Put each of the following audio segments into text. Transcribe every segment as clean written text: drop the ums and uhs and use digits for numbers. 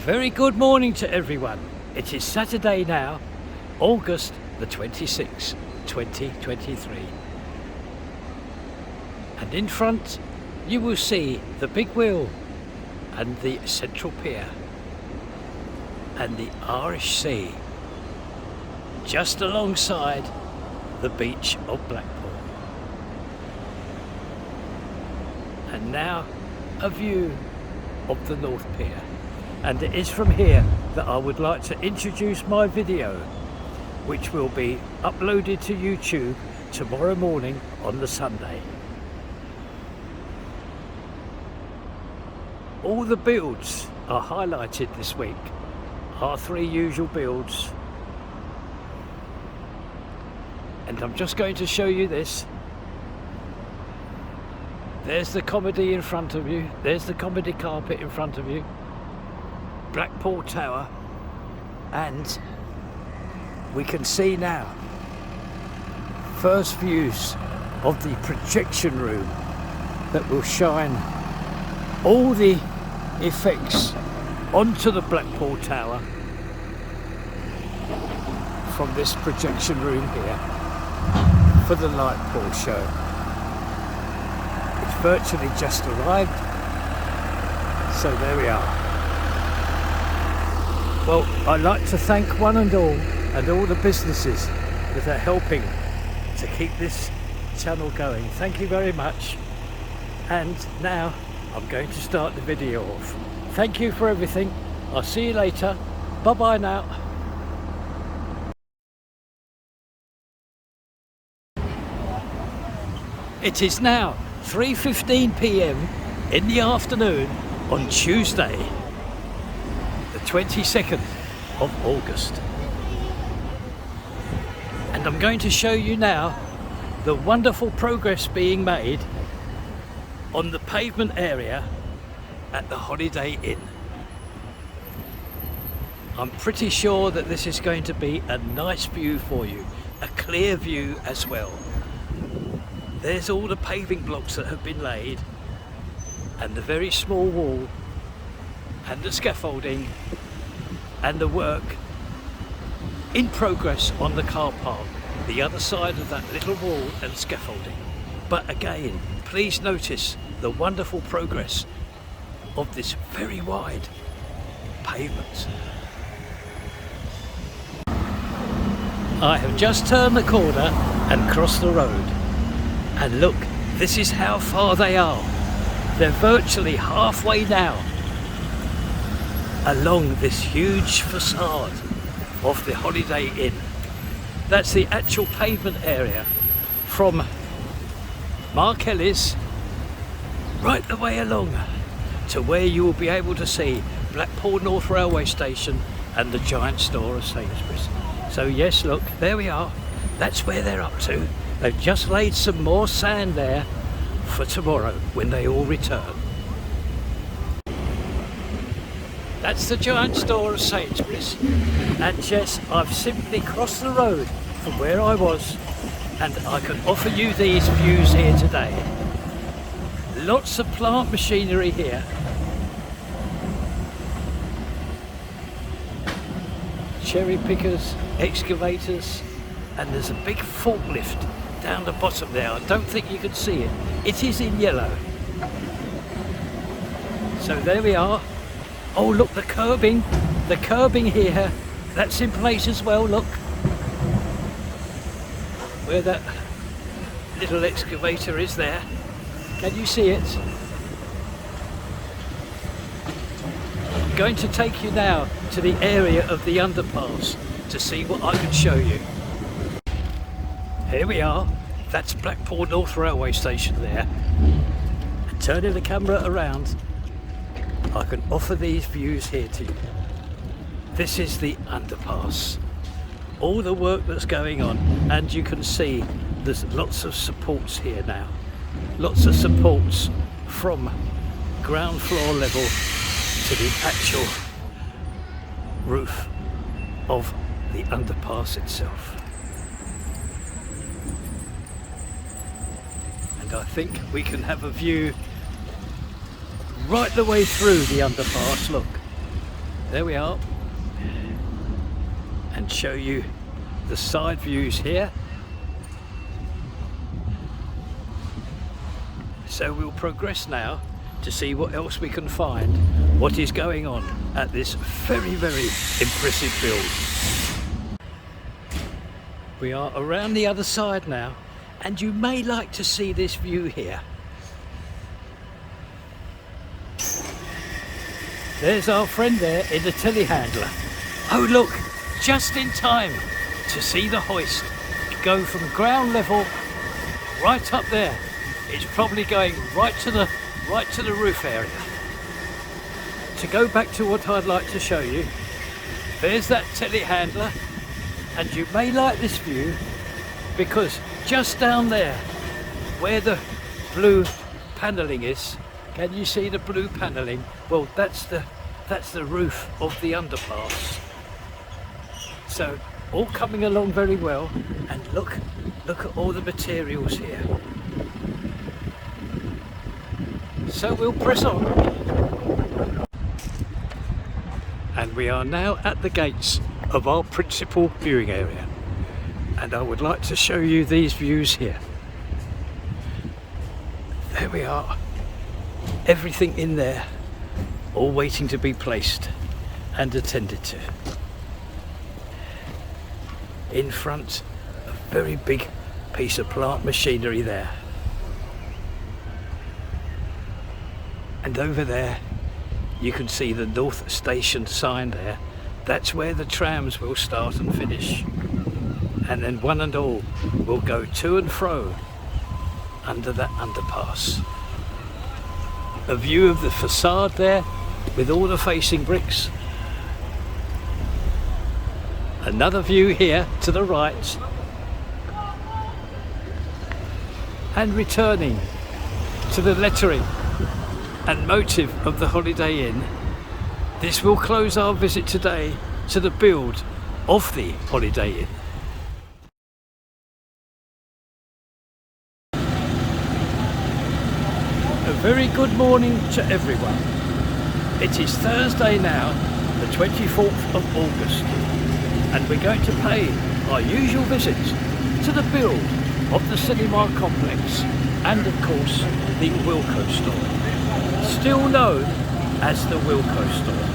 very good morning to everyone. It is Saturday now, August the 26th, 2023. And in front you will see the big wheel and the central pier and the Irish Sea just alongside the beach of Blackpool. And now a view of the North Pier. And it is from here that I would like to introduce my video, which will be uploaded to YouTube tomorrow morning on the Sunday. All the builds are highlighted this week, our three usual builds. And I'm just going to show you this. There's the comedy in front of you, there's the comedy carpet in front of you, Blackpool Tower, and we can see now first views of the projection room that will shine all the effects onto the Blackpool Tower from this projection room here for the Lightpool show. It's virtually just arrived, so there we are. Well, I'd like to thank one and all the businesses that are helping to keep this channel going. Thank you very much. And now I'm going to start the video off. Thank you for everything. I'll see you later. Bye bye now. It is now 3:15 p.m. in the afternoon on Tuesday, the 22nd of August. And I'm going to show you now the wonderful progress being made on the pavement area at the Holiday Inn. I'm pretty sure that this is going to be a nice view for you, a clear view as well. There's all the paving blocks that have been laid, and the very small wall, and the scaffolding, and the work in progress on the car park, the other side of that little wall and scaffolding. But again, please notice the wonderful progress of this very wide pavement. I have just turned the corner and crossed the road. And look, this is how far they are. They're virtually halfway now along this huge facade of the Holiday Inn. That's the actual pavement area from Mark Ellis right the way along to where you will be able to see Blackpool North Railway Station and the giant store of Sainsbury's. So yes, look, there we are. That's where they're up to. They've just laid some more sand there for tomorrow when they all return. That's the giant store of Sainsbury's. And yes, I've simply crossed the road from where I was, and I can offer you these views here today. Lots of plant machinery here. Cherry pickers, excavators, and there's a big forklift down the bottom there. I don't think you can see it. It is in yellow. So there we are. Oh look, the curbing here, that's in place as well, look. Where that little excavator is there. Can you see it? I'm going to take you now to the area of the underpass to see what I can show you. Here we are, that's Blackpool North Railway Station there. And turning the camera around, I can offer these views here to you. This is the underpass. All the work that's going on, and you can see there's lots of supports here now. Lots of supports from ground floor level to the actual roof of the underpass itself. And I think we can have a view right the way through the underpass, look. There we are, and show you the side views here. So we'll progress now to see what else we can find, what is going on at this very, very impressive build. We are around the other side now, and you may like to see this view here. There's our friend there in the telehandler. Oh look, just in time to see the hoist go from ground level right up there. It's probably going right to the roof area. To go back to what I'd like to show you, there's that telehandler, and you may like this view because just down there where the blue panelling is, can you see the blue panelling? Well, that's the roof of the underpass. So all coming along very well, and look at all the materials here. So we'll press on. And we are now at the gates of our principal viewing area, and I would like to show you these views here. There we are, everything in there, all waiting to be placed and attended to. In front, a very big piece of plant machinery there. And over there, you can see the North Station sign there. That's where the trams will start and finish. And then one and all will go to and fro under that underpass. A view of the facade there with all the facing bricks. Another view here to the right. And returning to the lettering and motive of the Holiday Inn, this will close our visit today to the build of the Holiday Inn. A very good morning to everyone. It is Thursday now, the 24th of August, and we're going to pay our usual visit to the build of the cinema complex and of course the Wilko store, still known as the Wilko store.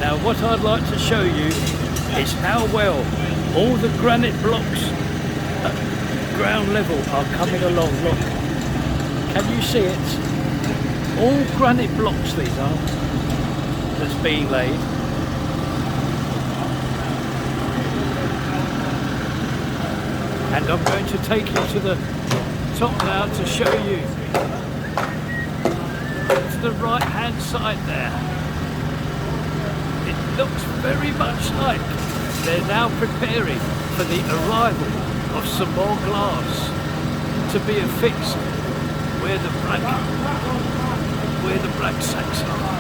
Now what I'd like to show you is how well all the granite blocks at ground level are coming along. Look, can you see it? All granite blocks these are, that's being laid. And I'm going to take you to the top now to show you. To the right hand side there. It looks very much like they're now preparing for the arrival of some more glass to be affixed where the black sacks are.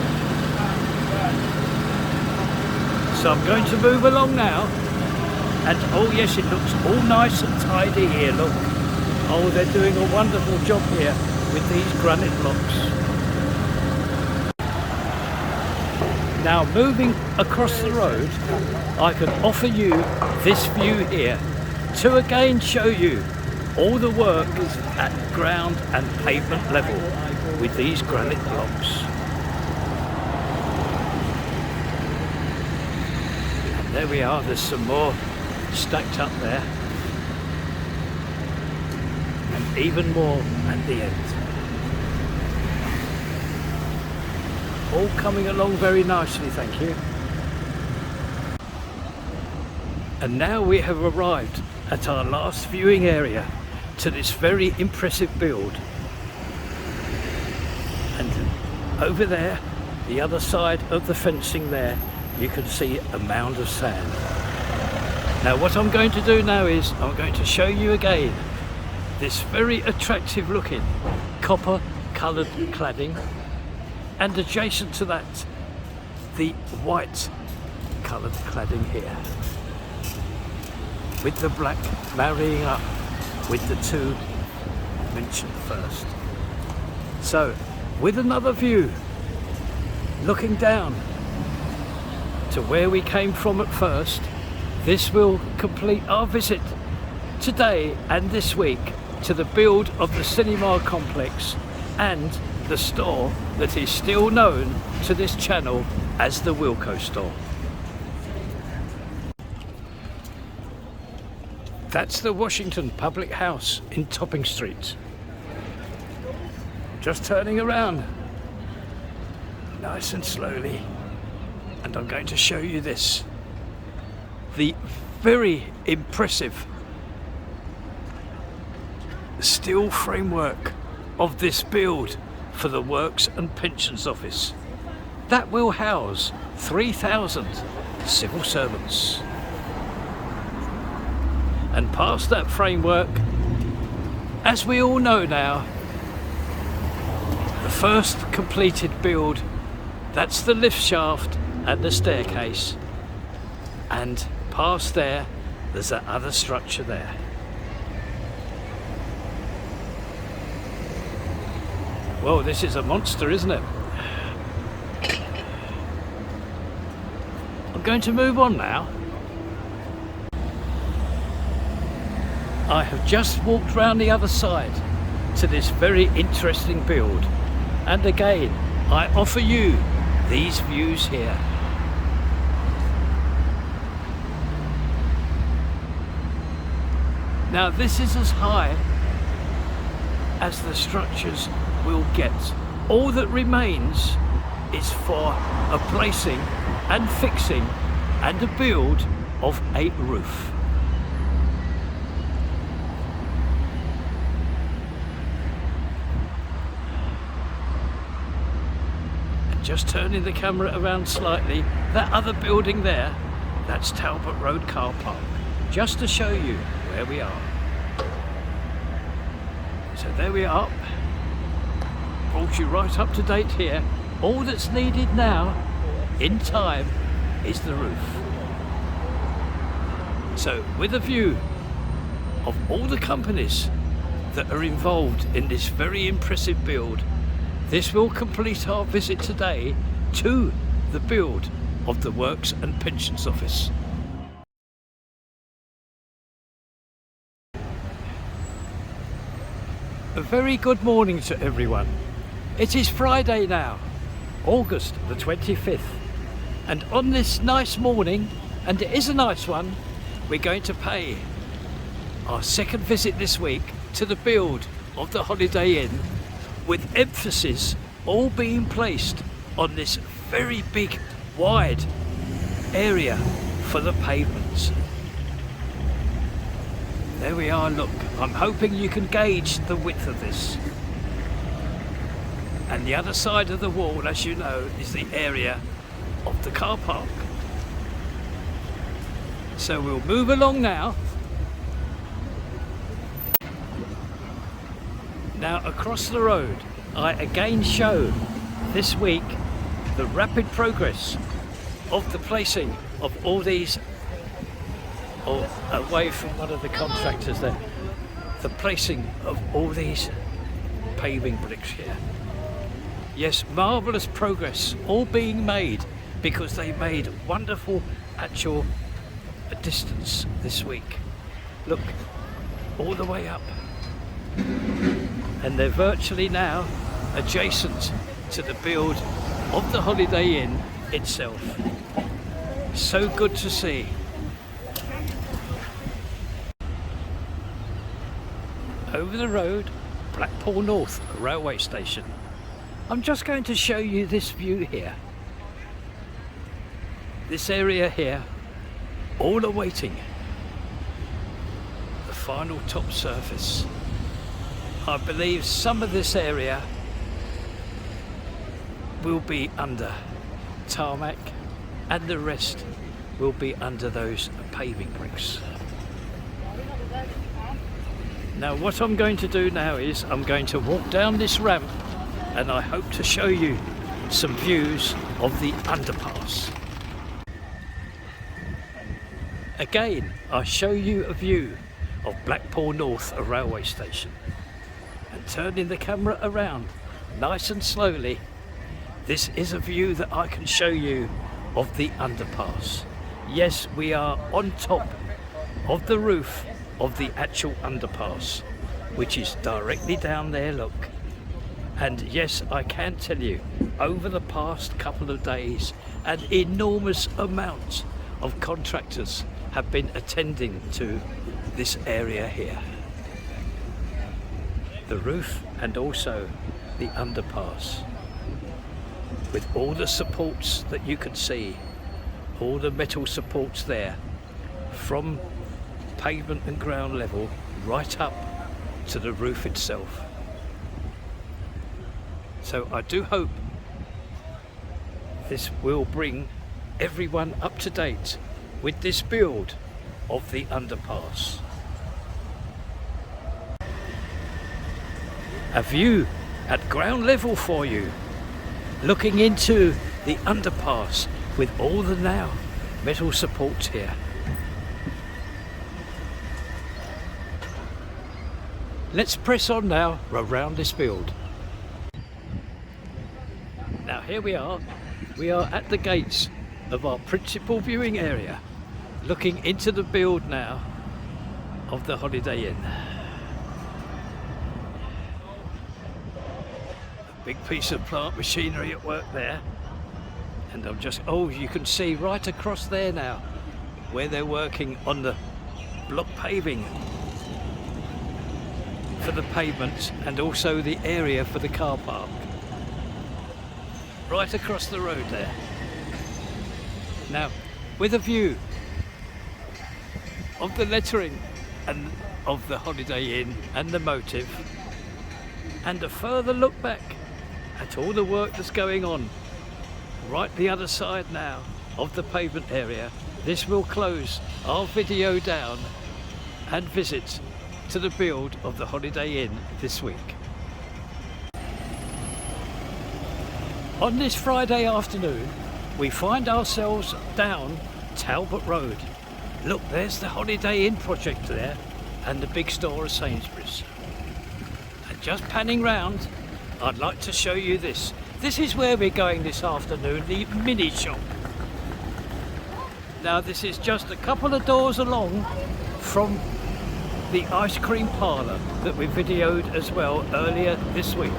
So I'm going to move along now, and oh yes, it looks all nice and tidy here, look. Oh, they're doing a wonderful job here with these granite blocks. Now moving across the road, I can offer you this view here to again show you all the work is at ground and pavement level with these granite blocks. And there we are, there's some more stacked up there. And even more at the end. All coming along very nicely, thank you. And now we have arrived at our last viewing area to this very impressive build. And over there, the other side of the fencing there, you can see a mound of sand. Now what I'm going to do now is I'm going to show you again this very attractive looking copper coloured cladding, and adjacent to that the white coloured cladding here, with the black marrying up with the two mentioned first. So with another view looking down to where we came from at first, this will complete our visit today and this week to the build of the cinema complex and the store that is still known to this channel as the Wilko store. That's the Washington Public House in Topping Street. Just turning around nice and slowly, and I'm going to show you this. The very impressive steel framework of this build for the Works and Pensions Office. That will house 3,000 civil servants. And past that framework, as we all know now, the first completed build, that's the lift shaft and the staircase. And past there, there's that other structure there. Well, this is a monster, isn't it? I'm going to move on now. I have just walked round the other side to this very interesting build, and again I offer you these views here. Now this is as high as the structures will get. All that remains is for a placing and fixing and a build of a roof. Just turning the camera around slightly, that other building there, that's Talbot Road Car Park, just to show you where we are. So there we are, brought you right up to date here. All that's needed now, in time, is the roof. So with a view of all the companies that are involved in this very impressive build, this will complete our visit today to the build of the Works and Pensions Office. A very good morning to everyone. It is Friday now, August the 25th, and on this nice morning, and it is a nice one, we're going to pay our second visit this week to the build of the Holiday Inn, with emphasis all being placed on this very big, wide area for the pavements. There we are, look. I'm hoping you can gauge the width of this. And the other side of the wall, as you know, is the area of the car park. So we'll move along now. Now across the road, I again show this week the rapid progress of the placing of all these, or away from one of the contractors there, the placing of all these paving bricks here. Yes, marvellous progress all being made, because they made wonderful actual distance this week. Look, all the way up. And they're virtually now adjacent to the build of the Holiday Inn itself. So good to see. Over the road, Blackpool North railway station. I'm just going to show you this view here. This area here, all awaiting the final top surface. I believe some of this area will be under tarmac and the rest will be under those paving bricks. Now what I'm going to do now is I'm going to walk down this ramp, and I hope to show you some views of the underpass. Again, I show you a view of Blackpool North railway station, and turning the camera around nice and slowly, this is a view that I can show you of the underpass. Yes, we are on top of the roof of the actual underpass, which is directly down there, look. And yes, I can tell you, over the past couple of days, an enormous amount of contractors have been attending to this area here. The roof and also the underpass, with all the supports that you can see, all the metal supports there, from pavement and ground level right up to the roof itself. So I do hope this will bring everyone up to date with this build of the underpass. A view at ground level for you, looking into the underpass with all the now metal supports here. Let's press on now around this build. Now here we are at the gates of our principal viewing area, looking into the build now of the Holiday Inn. Big piece of plant machinery at work there, and I'm just, oh, you can see right across there now where they're working on the block paving for the pavement and also the area for the car park. Right across the road there. Now, with a view of the lettering and of the Holiday Inn and the motive, and a further look back at all the work that's going on right the other side now of the pavement area, this will close our video down and visit to the build of the Holiday Inn this week. On this Friday afternoon, we find ourselves down Talbot Road. Look, there's the Holiday Inn project there and the big store of Sainsbury's. And just panning round, I'd like to show you this. This is where we're going this afternoon, the mini shop. Now this is just a couple of doors along from the ice cream parlour that we videoed as well earlier this week.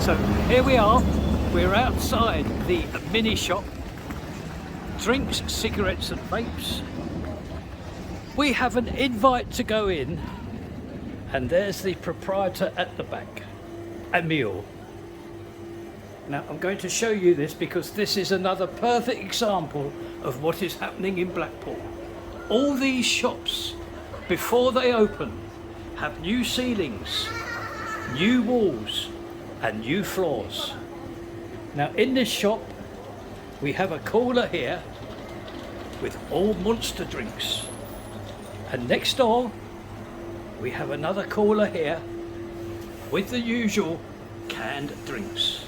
So here we are, we're outside the mini shop. Drinks, cigarettes and vapes. We have an invite to go in, and there's the proprietor at the back, Emil. Now I'm going to show you this because this is another perfect example of what is happening in Blackpool. All these shops, before they open, have new ceilings, new walls and new floors. Now in this shop we have a cooler here with all monster drinks, and next door we have another cooler here with the usual canned drinks.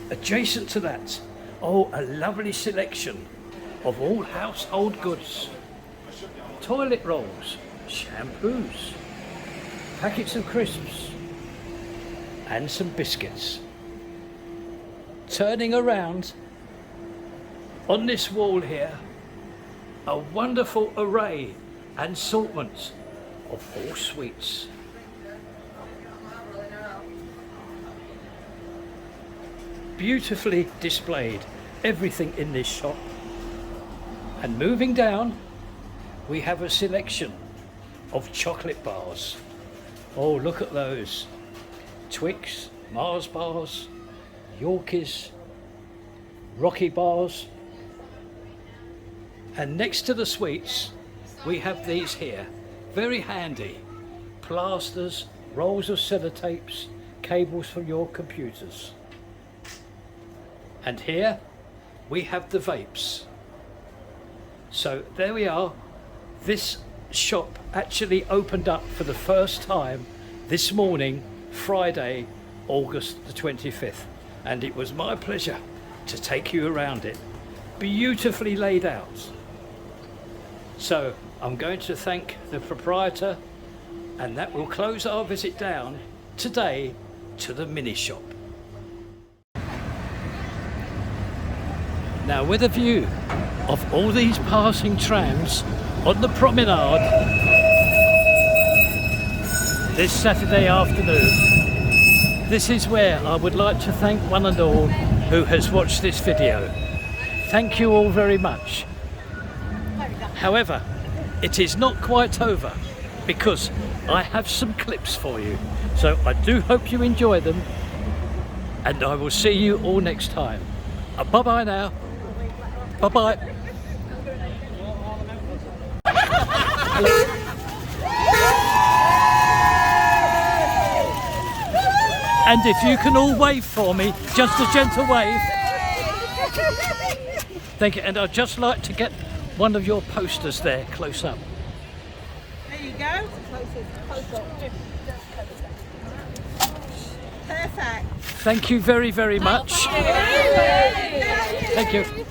Adjacent to that, oh, a lovely selection of all household goods. Toilet rolls, shampoos, packets of crisps and some biscuits. Turning around, on this wall here, a wonderful array and assortment of all sweets. Beautifully displayed, everything in this shop. And moving down, we have a selection of chocolate bars. Oh, look at those. Twix, Mars bars, Yorkies, Rocky bars. And next to the sweets, we have these here. Very handy. Plasters, rolls of sellotapes, cables for your computers. And here we have the vapes. So there we are. This shop actually opened up for the first time this morning, Friday, August the 25th. And it was my pleasure to take you around it. Beautifully laid out. So I'm going to thank the proprietor, and that will close our visit down today to the mini shop. Now, with a view of all these passing trams on the promenade this Saturday afternoon, this is where I would like to thank one and all who has watched this video. Thank you all very much. However, it is not quite over because I have some clips for you. So I do hope you enjoy them, and I will see you all next time. Bye-bye now. Bye-bye. And if you can all wave for me, just a gentle wave. Thank you. And I'd just like to get one of your posters there close up. There you go. Perfect. Thank you very, very much. Thank you.